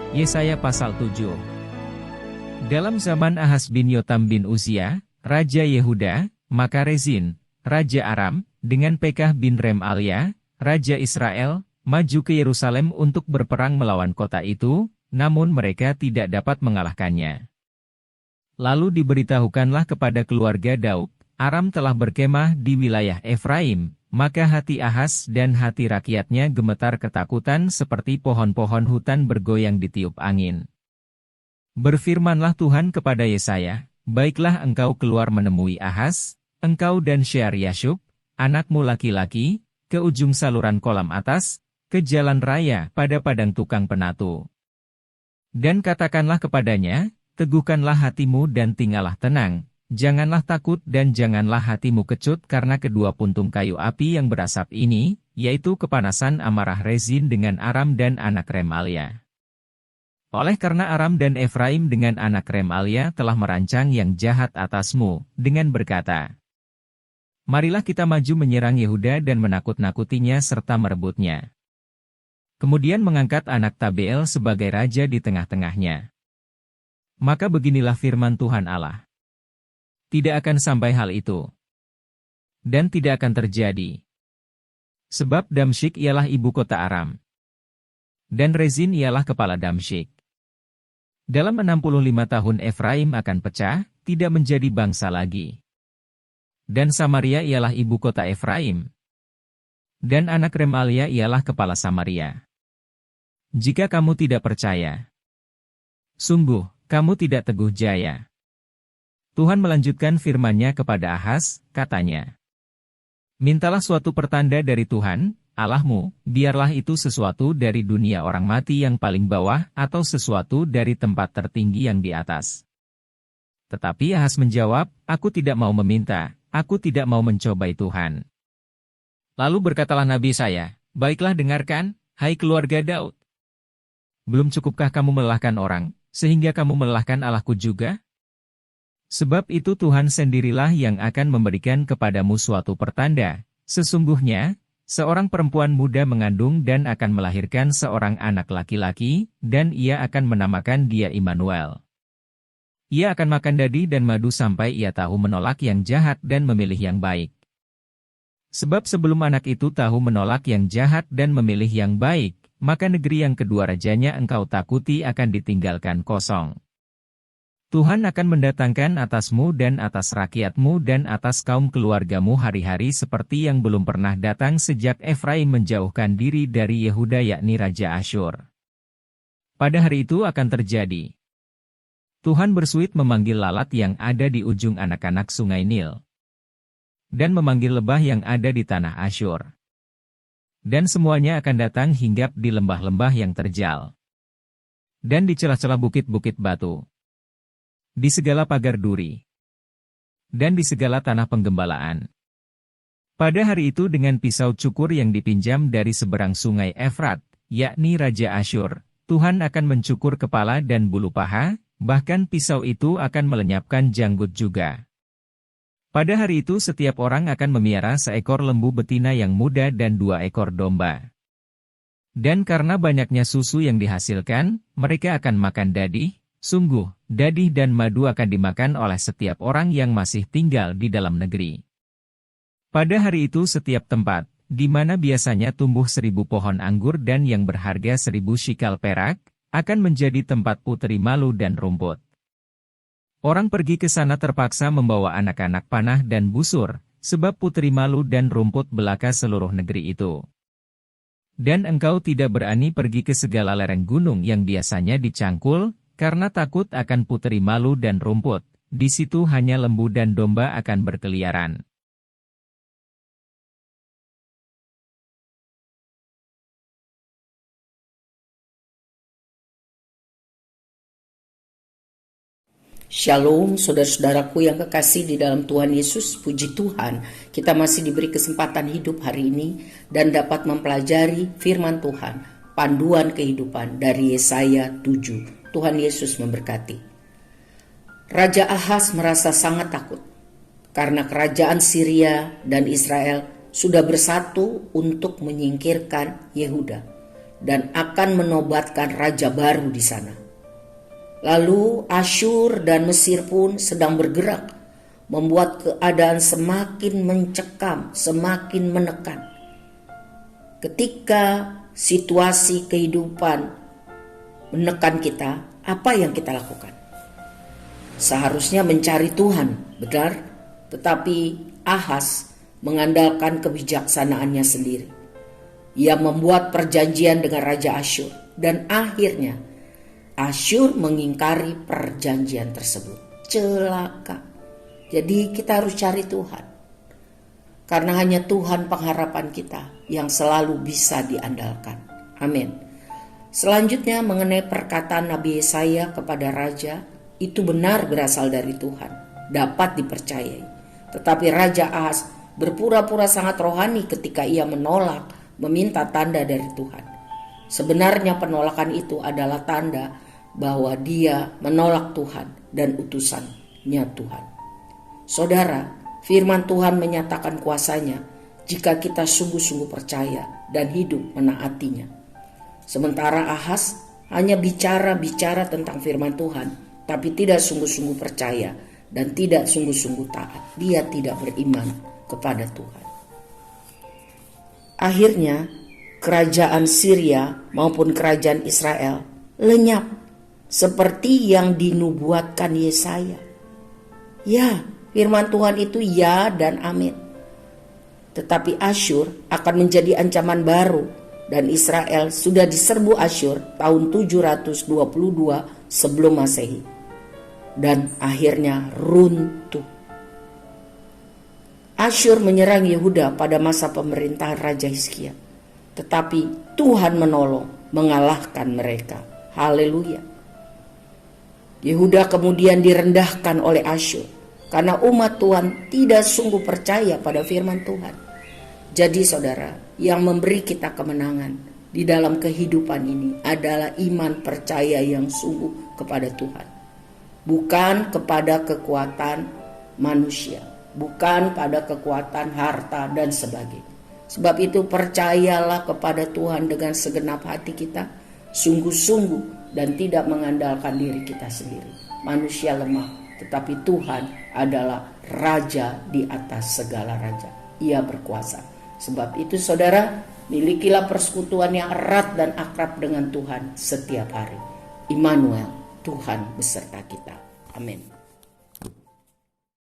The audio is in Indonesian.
Yesaya pasal 7. Dalam zaman Ahaz bin Yotam bin Uzia, Raja Yehuda, maka Rezin, Raja Aram, dengan Pekah bin Remalia, Raja Israel, maju ke Yerusalem untuk berperang melawan kota itu, namun mereka tidak dapat mengalahkannya. Lalu diberitahukanlah kepada keluarga Daud, Aram telah berkemah di wilayah Efraim, maka hati Ahaz dan hati rakyatnya gemetar ketakutan seperti pohon-pohon hutan bergoyang ditiup angin. Berfirmanlah Tuhan kepada Yesaya, baiklah engkau keluar menemui Ahaz, engkau dan Shear-Yashub, anakmu laki-laki, ke ujung saluran kolam atas, ke jalan raya pada padang tukang penatu. Dan katakanlah kepadanya, teguhkanlah hatimu dan tinggallah tenang, janganlah takut dan janganlah hatimu kecut karena kedua puntung kayu api yang berasap ini, yaitu kepanasan amarah Rezin dengan Aram dan anak Remalia. Oleh karena Aram dan Efraim dengan anak Remalia telah merancang yang jahat atasmu, dengan berkata, marilah kita maju menyerang Yehuda dan menakut-nakutinya serta merebutnya. Kemudian mengangkat anak Tabeel sebagai raja di tengah-tengahnya. Maka beginilah firman Tuhan Allah. Tidak akan sampai hal itu. Dan tidak akan terjadi. Sebab Damsyik ialah ibu kota Aram. Dan Rezin ialah kepala Damsyik. Dalam 65 tahun Efraim akan pecah, tidak menjadi bangsa lagi. Dan Samaria ialah ibu kota Efraim. Dan anak Remalia ialah kepala Samaria. Jika kamu tidak percaya, sungguh, kamu tidak teguh jaya. Tuhan melanjutkan firman-Nya kepada Ahaz, katanya, mintalah suatu pertanda dari Tuhan, Allahmu, biarlah itu sesuatu dari dunia orang mati yang paling bawah atau sesuatu dari tempat tertinggi yang di atas. Tetapi Ahaz menjawab, aku tidak mau meminta, aku tidak mau mencobai Tuhan. Lalu berkatalah Nabi Yesaya, baiklah dengarkan, hai keluarga Daud. Belum cukupkah kamu melelahkan orang, sehingga kamu melelahkan Allahku juga? Sebab itu Tuhan sendirilah yang akan memberikan kepadamu suatu pertanda. Sesungguhnya, seorang perempuan muda mengandung dan akan melahirkan seorang anak laki-laki, dan ia akan menamakan dia Immanuel. Ia akan makan dadi dan madu sampai ia tahu menolak yang jahat dan memilih yang baik. Sebab sebelum anak itu tahu menolak yang jahat dan memilih yang baik, maka negeri yang kedua rajanya engkau takuti akan ditinggalkan kosong. Tuhan akan mendatangkan atasmu dan atas rakyatmu dan atas kaum keluargamu hari-hari seperti yang belum pernah datang sejak Efraim menjauhkan diri dari Yehuda yakni Raja Asyur. Pada hari itu akan terjadi. Tuhan bersuit memanggil lalat yang ada di ujung anak-anak sungai Nil. Dan memanggil lebah yang ada di tanah Asyur. Dan semuanya akan datang hinggap di lembah-lembah yang terjal. Dan di celah-celah bukit-bukit batu. Di segala pagar duri. Dan di segala tanah penggembalaan. Pada hari itu dengan pisau cukur yang dipinjam dari seberang sungai Efrat, yakni Raja Asyur, Tuhan akan mencukur kepala dan bulu paha, bahkan pisau itu akan melenyapkan janggut juga. Pada hari itu setiap orang akan memiara seekor lembu betina yang muda dan 2 ekor domba. Dan karena banyaknya susu yang dihasilkan, mereka akan makan dadih, sungguh, dadih dan madu akan dimakan oleh setiap orang yang masih tinggal di dalam negeri. Pada hari itu setiap tempat, di mana biasanya tumbuh 1000 pohon anggur dan yang berharga 1000 shikal perak, akan menjadi tempat puteri malu dan rumput. Orang pergi ke sana terpaksa membawa anak-anak panah dan busur, sebab puteri malu dan rumput belaka seluruh negeri itu. Dan engkau tidak berani pergi ke segala lereng gunung yang biasanya dicangkul, karena takut akan puteri malu dan rumput, di situ hanya lembu dan domba akan berkeliaran. Shalom saudara-saudaraku yang kekasih di dalam Tuhan Yesus, puji Tuhan kita masih diberi kesempatan hidup hari ini dan dapat mempelajari firman Tuhan, panduan kehidupan dari Yesaya 7. Tuhan Yesus memberkati. Raja Ahaz merasa sangat takut karena kerajaan Syria dan Israel sudah bersatu untuk menyingkirkan Yehuda. dan akan menobatkan raja baru di sana. Lalu Asyur dan Mesir pun sedang bergerak, membuat keadaan semakin mencekam, semakin menekan. Ketika situasi kehidupan menekan kita, apa yang kita lakukan? Seharusnya mencari Tuhan, benar? Tetapi Ahaz mengandalkan kebijaksanaannya sendiri. Ia membuat perjanjian dengan Raja Asyur, dan akhirnya Asyur mengingkari perjanjian tersebut. Celaka. Jadi kita harus cari Tuhan. Karena hanya Tuhan pengharapan kita yang selalu bisa diandalkan. Amin. Selanjutnya mengenai perkataan Nabi Yesaya kepada raja, itu benar berasal dari Tuhan, dapat dipercayai. Tetapi Raja Ahaz berpura-pura sangat rohani ketika ia menolak meminta tanda dari Tuhan. Sebenarnya penolakan itu adalah tanda bahwa dia menolak Tuhan dan utusannya Tuhan. Saudara, firman Tuhan menyatakan kuasanya jika kita sungguh-sungguh percaya dan hidup menaatinya. Sementara Ahaz hanya bicara-bicara tentang firman Tuhan, tapi tidak sungguh-sungguh percaya dan tidak sungguh-sungguh taat. Dia tidak beriman kepada Tuhan. Akhirnya, kerajaan Syria maupun kerajaan Israel lenyap seperti yang dinubuatkan Yesaya. Ya, firman Tuhan itu ya dan amin. Tetapi Asyur akan menjadi ancaman baru dan Israel sudah diserbu Asyur tahun 722 sebelum Masehi. Dan akhirnya runtuh. Asyur menyerang Yehuda pada masa pemerintahan Raja Hizkia. Tetapi Tuhan menolong, mengalahkan mereka. Haleluya. Yehuda kemudian direndahkan oleh Asyur karena umat Tuhan tidak sungguh percaya pada firman Tuhan. Jadi saudara, yang memberi kita kemenangan di dalam kehidupan ini adalah iman percaya yang sungguh kepada Tuhan. Bukan kepada kekuatan manusia, bukan pada kekuatan harta dan sebagainya. Sebab itu percayalah kepada Tuhan dengan segenap hati kita, sungguh-sungguh, dan tidak mengandalkan diri kita sendiri. Manusia lemah, tetapi Tuhan adalah Raja di atas segala raja. Ia berkuasa. Sebab itu saudara, milikilah persekutuan yang erat dan akrab dengan Tuhan setiap hari. Immanuel, Tuhan beserta kita. Amin.